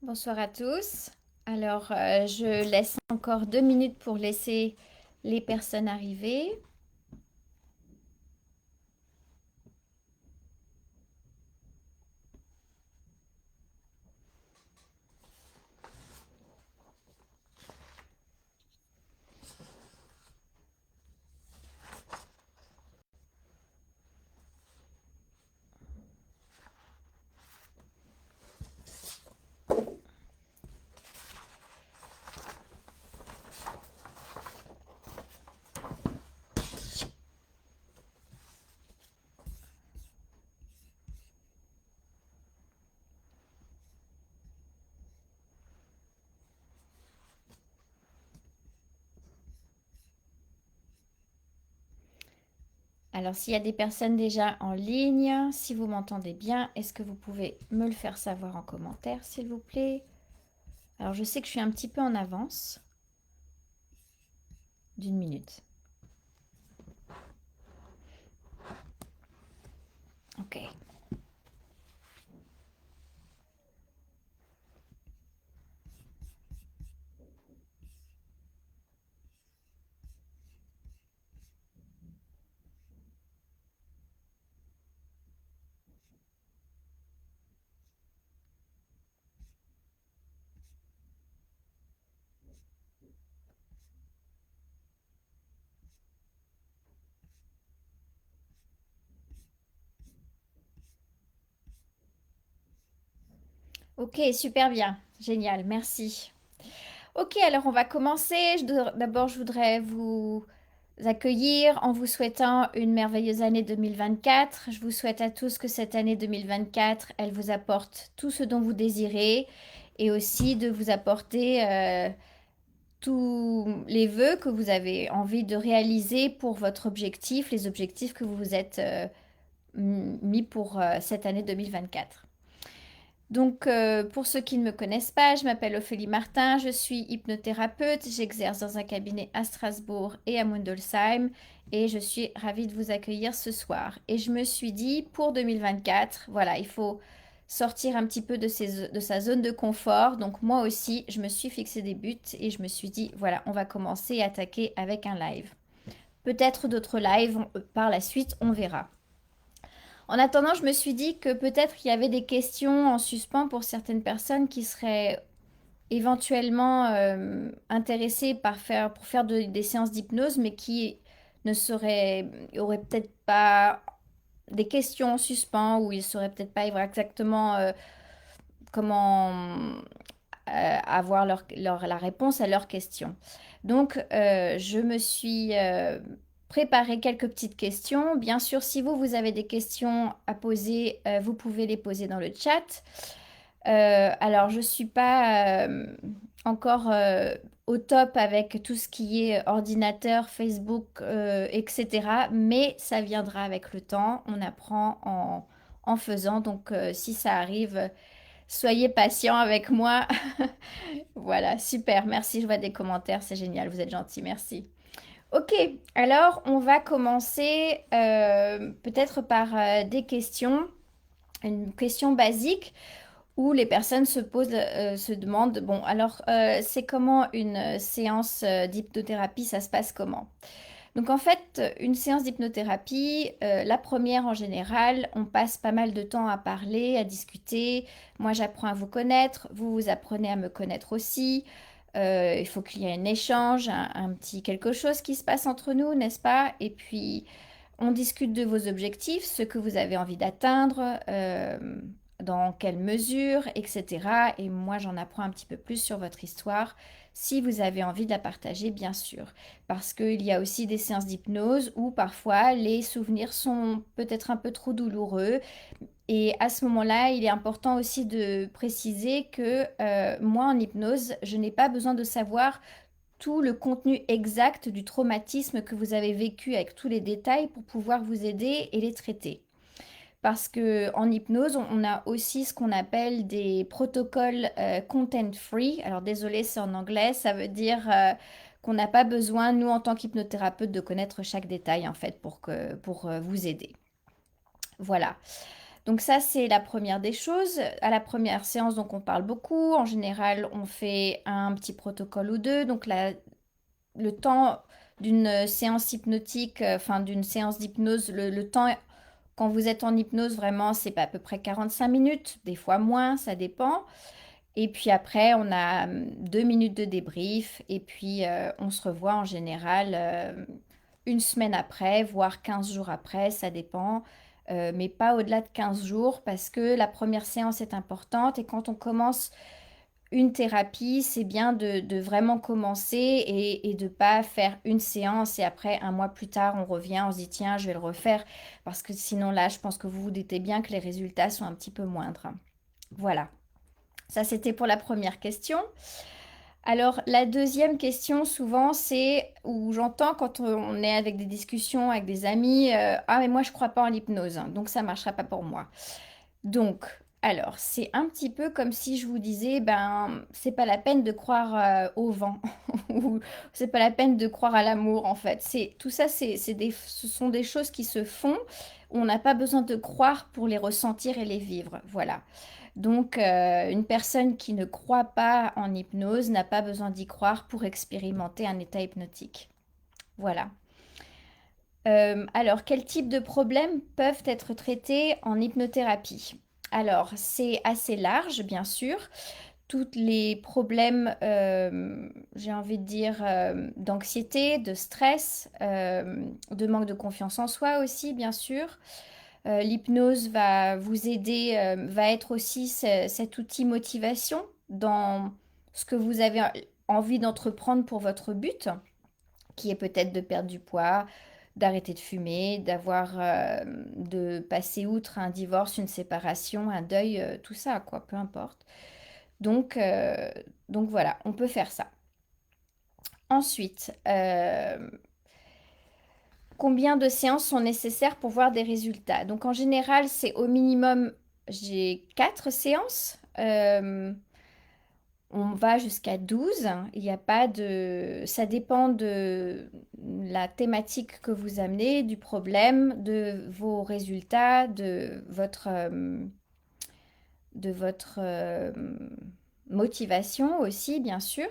Bonsoir à tous. Alors, je laisse encore 2 minutes pour laisser les personnes arriver. Alors, s'il y a des personnes déjà en ligne, si vous m'entendez bien, est-ce que vous pouvez me le faire savoir en commentaire, s'il vous plaît? Alors, je sais que je suis un petit peu en avance d'1 minute. Ok. Ok, super bien. Génial, merci. Ok, alors on va commencer. D'abord, je voudrais vous accueillir en vous souhaitant une merveilleuse année 2024. Je vous souhaite à tous que cette année 2024, elle vous apporte tout ce dont vous désirez et aussi de vous apporter tous les vœux que vous avez envie de réaliser pour votre objectif, les objectifs que vous vous êtes mis pour cette année 2024. Donc, pour ceux qui ne me connaissent pas, je m'appelle Ophélie Martin, je suis hypnothérapeute, j'exerce dans un cabinet à Strasbourg et à Mundolsheim et je suis ravie de vous accueillir ce soir. Et je me suis dit, pour 2024, voilà, il faut sortir un petit peu de sa zone de confort. Donc, moi aussi, je me suis fixé des buts et je me suis dit, voilà, on va commencer à attaquer avec un live. Peut-être d'autres lives par la suite, on verra. En attendant, je me suis dit que peut-être il y avait des questions en suspens pour certaines personnes qui seraient éventuellement intéressées pour faire des séances d'hypnose, mais qui ne seraient, auraient peut-être pas des questions en suspens ou ils ne sauraient peut-être pas exactement comment avoir la réponse à leurs questions. Donc, je me suis préparé quelques petites questions. Bien sûr, si vous avez des questions à poser, vous pouvez les poser dans le chat. Alors, je ne suis pas encore au top avec tout ce qui est ordinateur, Facebook, etc. Mais ça viendra avec le temps. On apprend en faisant. Donc, si ça arrive, soyez patient avec moi. Voilà, super. Merci. Je vois des commentaires. C'est génial. Vous êtes gentils. Merci. Ok, alors on va commencer peut-être par des questions. Une question basique où les personnes se demandent, bon, alors c'est comment une séance d'hypnothérapie, ça se passe comment? Donc en fait, une séance d'hypnothérapie, la première en général, on passe pas mal de temps à parler, à discuter. Moi, j'apprends à vous connaître, vous apprenez à me connaître aussi. Il faut qu'il y ait un échange, un petit quelque chose qui se passe entre nous, n'est-ce pas? Et puis, on discute de vos objectifs, ce que vous avez envie d'atteindre, dans quelle mesure, etc. Et moi, j'en apprends un petit peu plus sur votre histoire, si vous avez envie de la partager, bien sûr. Parce qu'il y a aussi des séances d'hypnose où parfois les souvenirs sont peut-être un peu trop douloureux. Et à ce moment-là, il est important aussi de préciser que moi, en hypnose, je n'ai pas besoin de savoir tout le contenu exact du traumatisme que vous avez vécu avec tous les détails pour pouvoir vous aider et les traiter. Parce que en hypnose, on a aussi ce qu'on appelle des protocoles content free. Alors désolé, c'est en anglais, ça veut dire qu'on n'a pas besoin, nous en tant qu'hypnothérapeute, de connaître chaque détail en fait pour vous aider. Voilà. Donc ça, c'est la première des choses. À la première séance, donc on parle beaucoup. En général, on fait un petit protocole ou deux. Donc le temps d'une séance hypnotique, enfin d'une séance d'hypnose, le temps quand vous êtes en hypnose, vraiment, c'est à peu près 45 minutes, des fois moins, ça dépend. Et puis après, on a 2 minutes de débrief et puis on se revoit en général une semaine après, voire 15 jours après, ça dépend. Mais pas au-delà de 15 jours parce que la première séance est importante et quand on commence une thérapie, c'est bien de vraiment commencer et de pas faire une séance et après un mois plus tard, on revient, on se dit tiens, je vais le refaire parce que sinon là, je pense que vous vous doutez bien que les résultats sont un petit peu moindres. Voilà. Ça, c'était pour la première question. Alors, la deuxième question, souvent, c'est où j'entends quand on est avec des discussions avec des amis, ah, mais moi, je crois pas en l'hypnose, hein, donc ça marchera pas pour moi. Donc, alors, c'est un petit peu comme si je vous disais, ben, c'est pas la peine de croire au vent, ou c'est pas la peine de croire à l'amour, en fait. Tout ça, ce sont des choses qui se font. On n'a pas besoin de croire pour les ressentir et les vivre. Voilà. Donc, une personne qui ne croit pas en hypnose n'a pas besoin d'y croire pour expérimenter un état hypnotique. Voilà. Alors, quel type de problèmes peuvent être traités en hypnothérapie? Alors, c'est assez large, bien sûr. Tous les problèmes, j'ai envie de dire, d'anxiété, de stress, de manque de confiance en soi aussi, bien sûr. L'hypnose va vous aider, va être aussi cet outil motivation dans ce que vous avez envie d'entreprendre pour votre but, qui est peut-être de perdre du poids, d'arrêter de fumer, de passer outre un divorce, une séparation, un deuil, tout ça, quoi, peu importe. Donc, euh, donc voilà, on peut faire ça. Ensuite, combien de séances sont nécessaires pour voir des résultats? Donc en général, c'est au minimum, j'ai 4 séances. On va jusqu'à 12. Il n'y a pas de... Ça dépend de la thématique que vous amenez, du problème, de vos résultats, de votre motivation aussi, bien sûr.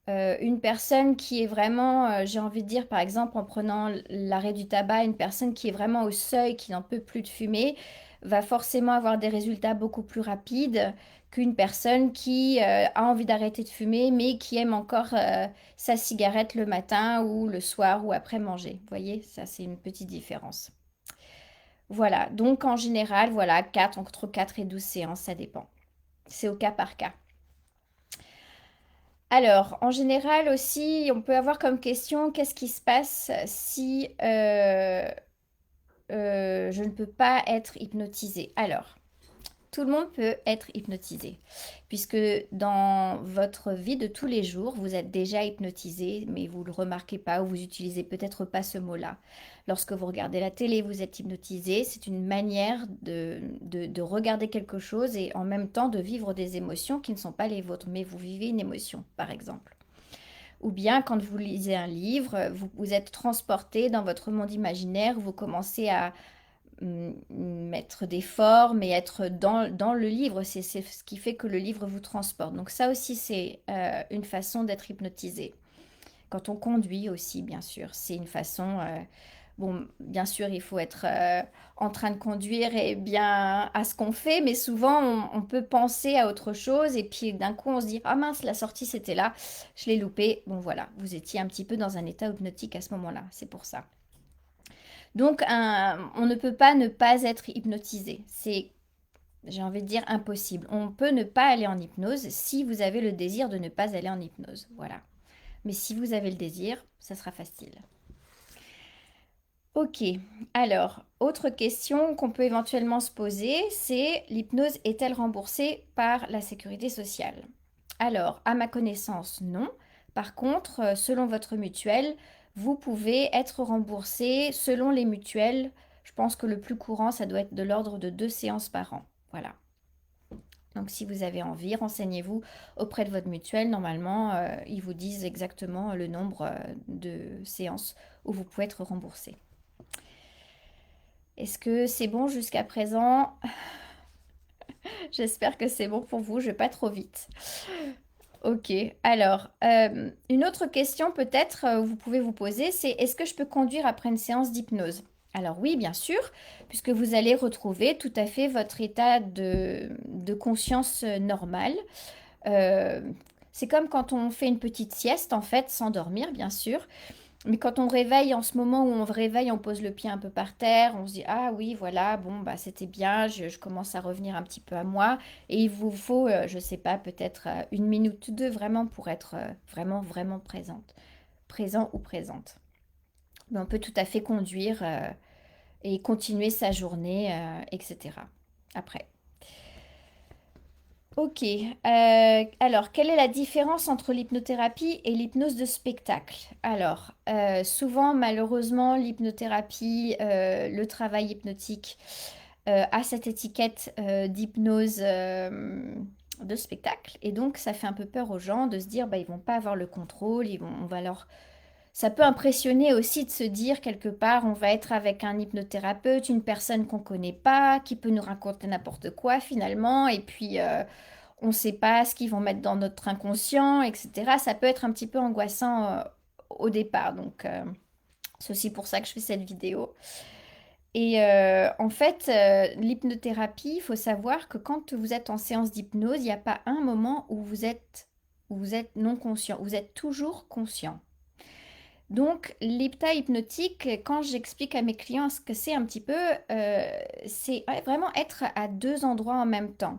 Une personne qui est vraiment, j'ai envie de dire, par exemple, en prenant l'arrêt du tabac, une personne qui est vraiment au seuil, qui n'en peut plus de fumer, va forcément avoir des résultats beaucoup plus rapides qu'une personne qui a envie d'arrêter de fumer, mais qui aime encore sa cigarette le matin ou le soir ou après manger. Vous voyez, ça, c'est une petite différence. Voilà, donc en général, voilà, entre 4 et 12 séances, ça dépend. C'est au cas par cas. Alors, en général aussi, on peut avoir comme question, qu'est-ce qui se passe si je ne peux pas être hypnotisée? Alors, tout le monde peut être hypnotisé, puisque dans votre vie de tous les jours, vous êtes déjà hypnotisé, mais vous ne le remarquez pas ou vous utilisez peut-être pas ce mot-là. Lorsque vous regardez la télé, vous êtes hypnotisé. C'est une manière de regarder quelque chose et en même temps de vivre des émotions qui ne sont pas les vôtres, mais vous vivez une émotion, par exemple. Ou bien quand vous lisez un livre, vous êtes transporté dans votre monde imaginaire, vous commencez à mettre des formes et être dans le livre. C'est ce qui fait que le livre vous transporte. Donc ça aussi, c'est une façon d'être hypnotisé. Quand on conduit aussi, bien sûr, c'est une façon... bon, bien sûr, il faut être en train de conduire et bien à ce qu'on fait, mais souvent, on peut penser à autre chose et puis d'un coup, on se dit, ah mince, la sortie, c'était là, je l'ai loupé. Bon, voilà, vous étiez un petit peu dans un état hypnotique à ce moment-là, c'est pour ça. Donc, on ne peut pas ne pas être hypnotisé. C'est, j'ai envie de dire, impossible. On peut ne pas aller en hypnose si vous avez le désir de ne pas aller en hypnose. Voilà. Mais si vous avez le désir, ça sera facile. Ok. Alors, autre question qu'on peut éventuellement se poser, c'est l'hypnose est-elle remboursée par la sécurité sociale? Alors, à ma connaissance, non. Par contre, selon votre mutuelle, vous pouvez être remboursé selon les mutuelles. Je pense que le plus courant, ça doit être de l'ordre de 2 séances par an. Voilà. Donc, si vous avez envie, renseignez-vous auprès de votre mutuelle. Normalement, ils vous disent exactement le nombre de séances où vous pouvez être remboursé. Est-ce que c'est bon jusqu'à présent? J'espère que c'est bon pour vous, je vais pas trop vite. Ok, alors, une autre question peut-être vous pouvez vous poser, c'est est-ce que je peux conduire après une séance d'hypnose? Alors oui, bien sûr, puisque vous allez retrouver tout à fait votre état de conscience normal. Euh, c'est comme quand on fait une petite sieste, en fait, sans dormir, bien sûr. Mais quand on réveille, en ce moment où on réveille, on pose le pied un peu par terre, on se dit, ah oui, voilà, bon, bah c'était bien, je commence à revenir un petit peu à moi. Et il vous faut, je sais pas, peut-être une minute ou deux vraiment pour être vraiment, vraiment présente, présent ou présente. Mais on peut tout à fait conduire et continuer sa journée, etc. Après. Ok. Alors, quelle est la différence entre l'hypnothérapie et l'hypnose de spectacle? Alors, souvent, malheureusement, l'hypnothérapie, le travail hypnotique a cette étiquette d'hypnose de spectacle. Et donc, ça fait un peu peur aux gens de se dire, bah, ils vont pas avoir le contrôle, on va leur ça peut impressionner aussi de se dire quelque part, on va être avec un hypnothérapeute, une personne qu'on connaît pas, qui peut nous raconter n'importe quoi finalement, et puis on ne sait pas ce qu'ils vont mettre dans notre inconscient, etc. Ça peut être un petit peu angoissant au départ, donc c'est aussi pour ça que je fais cette vidéo. Et en fait, l'hypnothérapie, il faut savoir que quand vous êtes en séance d'hypnose, il n'y a pas un moment où vous êtes non conscient, vous êtes toujours conscient. Donc, l'état hypnotique, quand j'explique à mes clients ce que c'est un petit peu, c'est vraiment être à deux endroits en même temps.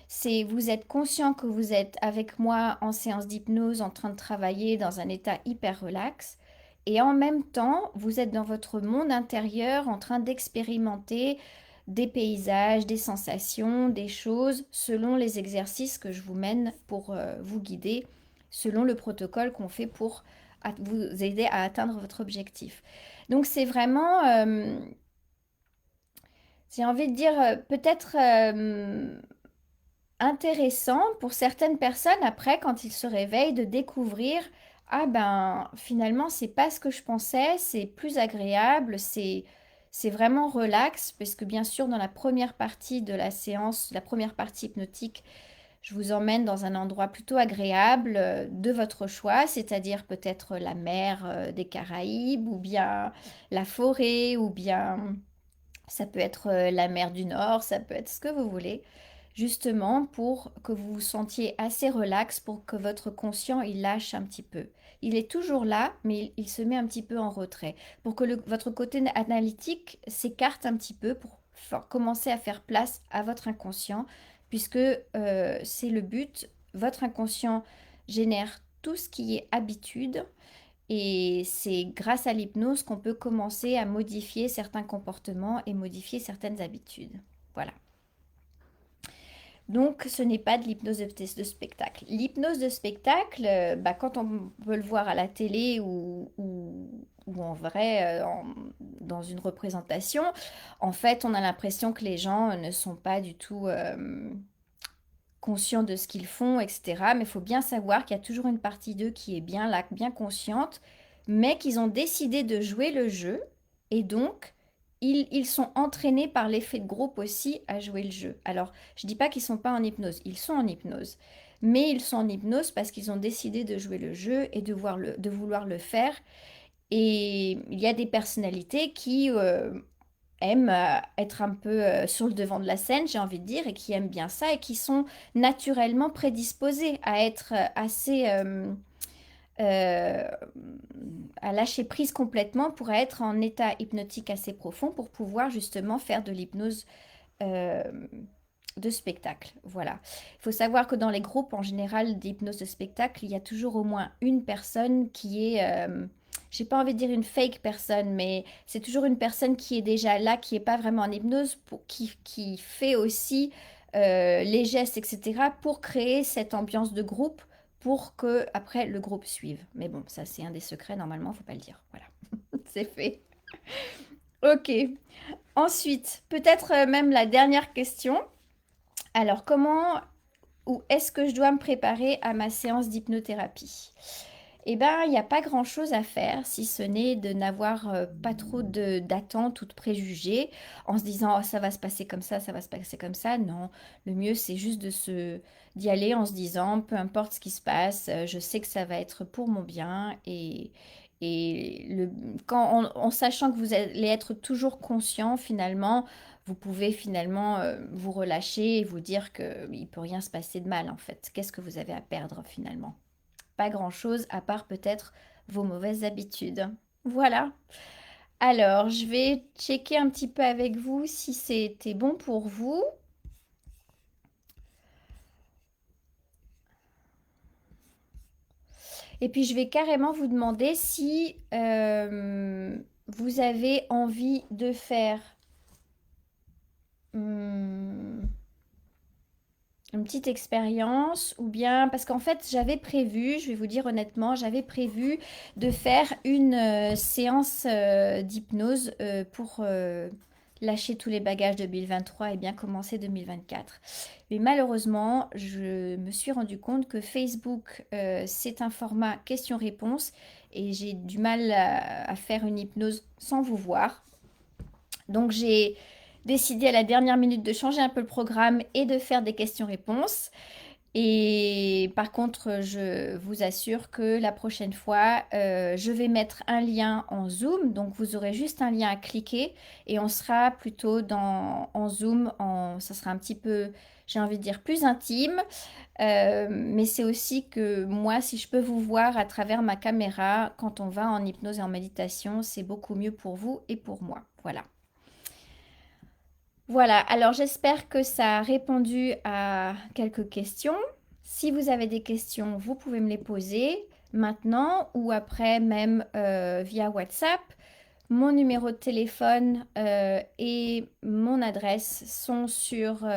C'est vous êtes conscient que vous êtes avec moi en séance d'hypnose, en train de travailler dans un état hyper relax, et en même temps, vous êtes dans votre monde intérieur en train d'expérimenter des paysages, des sensations, des choses, selon les exercices que je vous mène pour vous guider, selon le protocole qu'on fait pour vous aider à atteindre votre objectif. Donc c'est vraiment, j'ai envie de dire, peut-être intéressant pour certaines personnes après, quand ils se réveillent, de découvrir, ah ben finalement c'est pas ce que je pensais, c'est plus agréable, c'est vraiment relax, parce que bien sûr dans la première partie de la séance, la première partie hypnotique, je vous emmène dans un endroit plutôt agréable de votre choix, c'est-à-dire peut-être la mer des Caraïbes, ou bien la forêt, ou bien ça peut être la mer du Nord, ça peut être ce que vous voulez, justement pour que vous vous sentiez assez relax, pour que votre conscient il lâche un petit peu. Il est toujours là, mais il se met un petit peu en retrait, pour que votre côté analytique s'écarte un petit peu, pour commencer à faire place à votre inconscient, puisque c'est le but. Votre inconscient génère tout ce qui est habitude, et c'est grâce à l'hypnose qu'on peut commencer à modifier certains comportements et modifier certaines habitudes. Voilà. Donc, ce n'est pas de l'hypnose de spectacle. L'hypnose de spectacle, bah, quand on peut le voir à la télé ou en vrai, dans une représentation, en fait, on a l'impression que les gens ne sont pas du tout conscients de ce qu'ils font, etc. Mais il faut bien savoir qu'il y a toujours une partie d'eux qui est bien là, bien consciente, mais qu'ils ont décidé de jouer le jeu, et donc ils sont entraînés par l'effet de groupe aussi à jouer le jeu. Alors, je dis pas qu'ils sont pas en hypnose, ils sont en hypnose, mais ils sont en hypnose parce qu'ils ont décidé de jouer le jeu et de vouloir le faire. Et il y a des personnalités qui aiment être un peu sur le devant de la scène, j'ai envie de dire, et qui aiment bien ça, et qui sont naturellement prédisposés à être assez euh, à lâcher prise complètement, pour être en état hypnotique assez profond, pour pouvoir justement faire de l'hypnose euh, de spectacle. Voilà. Il faut savoir que dans les groupes en général d'hypnose de spectacle, il y a toujours au moins une personne qui est, j'ai pas envie de dire une fake personne, mais c'est toujours une personne qui est déjà là, qui est pas vraiment en hypnose, qui fait aussi les gestes, etc., pour créer cette ambiance de groupe, pour que après le groupe suive. Mais bon, ça c'est un des secrets, normalement, faut pas le dire. Voilà, c'est fait. Ok. Ensuite, peut-être même la dernière question. Alors, comment ou est-ce que je dois me préparer à ma séance d'hypnothérapie? Eh ben, il n'y a pas grand-chose à faire si ce n'est de n'avoir pas trop d'attentes ou de préjugés en se disant oh, ça va se passer comme ça va se passer comme ça. Non, le mieux c'est juste d'y aller en se disant peu importe ce qui se passe, je sais que ça va être pour mon bien et en sachant que vous allez être toujours conscient finalement, vous pouvez finalement vous relâcher et vous dire qu'il ne peut rien se passer de mal en fait. Qu'est-ce que vous avez à perdre finalement? Pas grand-chose à part peut-être vos mauvaises habitudes. Voilà. Alors, je vais checker un petit peu avec vous si c'était bon pour vous. Et puis, je vais carrément vous demander si vous avez envie de faire hum, une petite expérience ou bien parce qu'en fait j'avais prévu, je vais vous dire honnêtement, j'avais prévu de faire une séance d'hypnose pour lâcher tous les bagages de 2023 et bien commencer 2024. Mais malheureusement, je me suis rendu compte que Facebook c'est un format question-réponse et j'ai du mal à faire une hypnose sans vous voir. Donc j'ai décidé à la dernière minute de changer un peu le programme et de faire des questions-réponses. Et par contre, je vous assure que la prochaine fois, je vais mettre un lien en Zoom. Donc vous aurez juste un lien à cliquer et on sera plutôt en Zoom. Ça sera un petit peu, j'ai envie de dire, plus intime. Mais c'est aussi que moi, si je peux vous voir à travers ma caméra, quand on va en hypnose et en méditation, c'est beaucoup mieux pour vous et pour moi. Voilà. Voilà, alors j'espère que ça a répondu à quelques questions. Si vous avez des questions, vous pouvez me les poser maintenant ou après, même via WhatsApp. Mon numéro de téléphone et mon adresse sont sur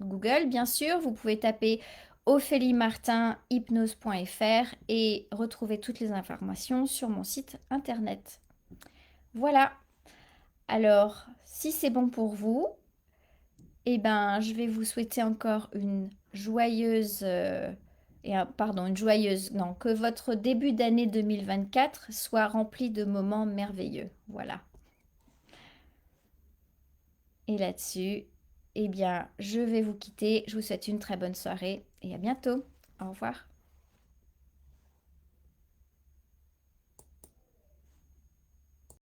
Google, bien sûr. Vous pouvez taper Ophélie Martin hypnose.fr et retrouver toutes les informations sur mon site internet. Voilà, alors si c'est bon pour vous, eh ben, je vais vous souhaiter encore une joyeuse, pardon, une joyeuse, non, que votre début d'année 2024 soit rempli de moments merveilleux. Voilà. Et là-dessus, eh bien, je vais vous quitter. Je vous souhaite une très bonne soirée et à bientôt. Au revoir.